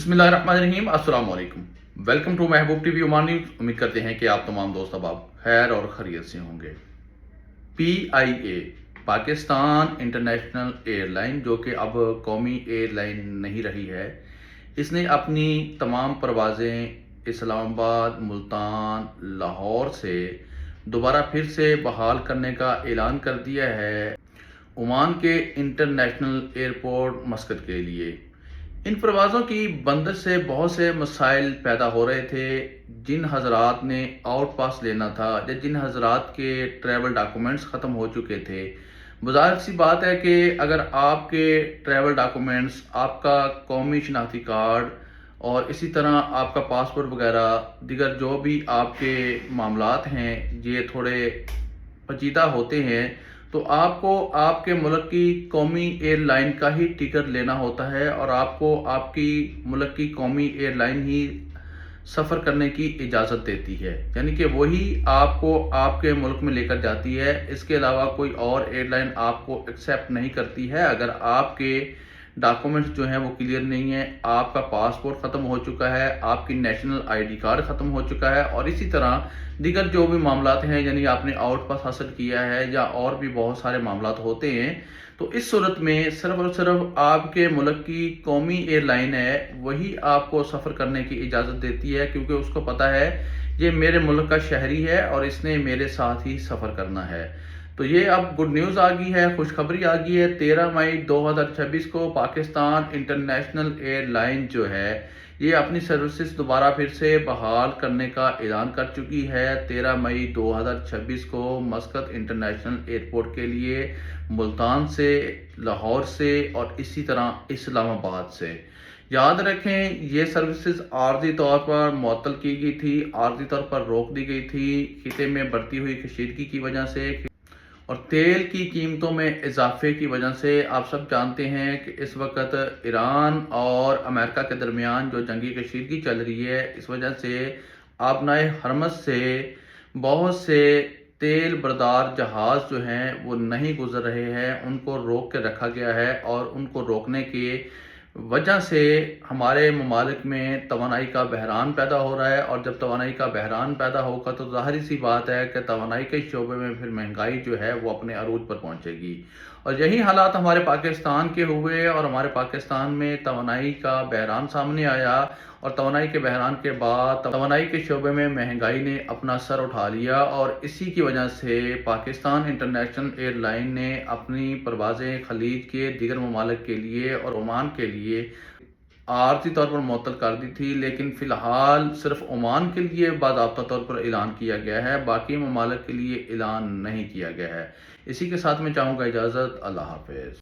بسم اللہ الرحمن الرحیم، السلام علیکم۔ ویلکم ٹو محبوب ٹی وی عمان نیوز۔ امید کرتے ہیں کہ آپ تمام دوست احباب خیر اور خیریت سے ہوں گے۔ پی آئی اے پاکستان انٹرنیشنل ایئر لائن، جو کہ اب قومی ایئر لائن نہیں رہی ہے، اس نے اپنی تمام پروازیں اسلام آباد، ملتان، لاہور سے دوبارہ پھر سے بحال کرنے کا اعلان کر دیا ہے عمان کے انٹرنیشنل ایئرپورٹ مسقط کے لیے۔ ان پروازوں کی بندش سے بہت سے مسائل پیدا ہو رہے تھے۔ جن حضرات نے آؤٹ پاس لینا تھا یا جن حضرات کے ٹریول ڈاکومنٹس ختم ہو چکے تھے، بظاہر سی بات ہے کہ اگر آپ کے ٹریول ڈاکومنٹس، آپ کا قومی شناختی کارڈ اور اسی طرح آپ کا پاسپورٹ وغیرہ دیگر جو بھی آپ کے معاملات ہیں یہ تھوڑے پیچیدہ ہوتے ہیں، تو آپ کو آپ کے ملک کی قومی ایئر لائن کا ہی ٹکٹ لینا ہوتا ہے اور آپ کو آپ کی ملک کی قومی ایئر لائن ہی سفر کرنے کی اجازت دیتی ہے، یعنی کہ وہی آپ کو آپ کے ملک میں لے کر جاتی ہے۔ اس کے علاوہ کوئی اور ایئر لائن آپ کو ایکسیپٹ نہیں کرتی ہے اگر آپ کے ڈاکومنٹس جو ہیں وہ کلیئر نہیں ہیں، آپ کا پاسپورٹ ختم ہو چکا ہے، آپ کی نیشنل آئی ڈی کارڈ ختم ہو چکا ہے اور اسی طرح دیگر جو بھی معاملات ہیں، یعنی آپ نے آؤٹ پاس حاصل کیا ہے یا اور بھی بہت سارے معاملات ہوتے ہیں، تو اس صورت میں صرف اور صرف آپ کے ملک کی قومی ایئر لائن ہے وہی آپ کو سفر کرنے کی اجازت دیتی ہے، کیونکہ اس کو پتہ ہے یہ میرے ملک کا شہری ہے اور اس نے میرے ساتھ ہی سفر کرنا ہے۔ تو یہ اب گڈ نیوز آ گئی ہے، خوشخبری آ گئی ہے۔ 13 مئی 2026 کو پاکستان انٹرنیشنل ایئر لائن جو ہے یہ اپنی سروسز دوبارہ پھر سے بحال کرنے کا اعلان کر چکی ہے۔ 13 مئی 2026 کو مسقط انٹرنیشنل ایئرپورٹ کے لیے ملتان سے، لاہور سے اور اسی طرح اسلام آباد سے۔ یاد رکھیں یہ سروسز عارضی طور پر معطل کی گئی تھی، عارضی طور پر روک دی گئی تھی خطے میں بڑھتی ہوئی کشیدگی کی وجہ سے اور تیل کی قیمتوں میں اضافے کی وجہ سے۔ آپ سب جانتے ہیں کہ اس وقت ایران اور امریکہ کے درمیان جو جنگی کشیدگی چل رہی ہے، اس وجہ سے آبنائے حرمز سے بہت سے تیل بردار جہاز جو ہیں وہ نہیں گزر رہے ہیں، ان کو روک کے رکھا گیا ہے اور ان کو روکنے کی وجہ سے ہمارے ممالک میں توانائی کا بحران پیدا ہو رہا ہے، اور جب توانائی کا بحران پیدا ہوگا تو ظاہری سی بات ہے کہ توانائی کے شعبے میں پھر مہنگائی جو ہے وہ اپنے عروج پر پہنچے گی، اور یہی حالات ہمارے پاکستان کے ہوئے اور ہمارے پاکستان میں توانائی کا بحران سامنے آیا، اور توانائی کے بحران کے بعد توانائی کے شعبے میں مہنگائی نے اپنا سر اٹھا لیا، اور اسی کی وجہ سے پاکستان انٹرنیشنل ایئر لائن نے اپنی پروازیں خلیج کے دیگر ممالک کے لیے اور عمان کے لیے عارضی طور پر معطل کر دی تھی، لیکن فی الحال صرف عمان کے لیے باضابطہ طور پر اعلان کیا گیا ہے، باقی ممالک کے لیے اعلان نہیں کیا گیا ہے۔ اسی کے ساتھ میں چاہوں گا اجازت، اللہ حافظ۔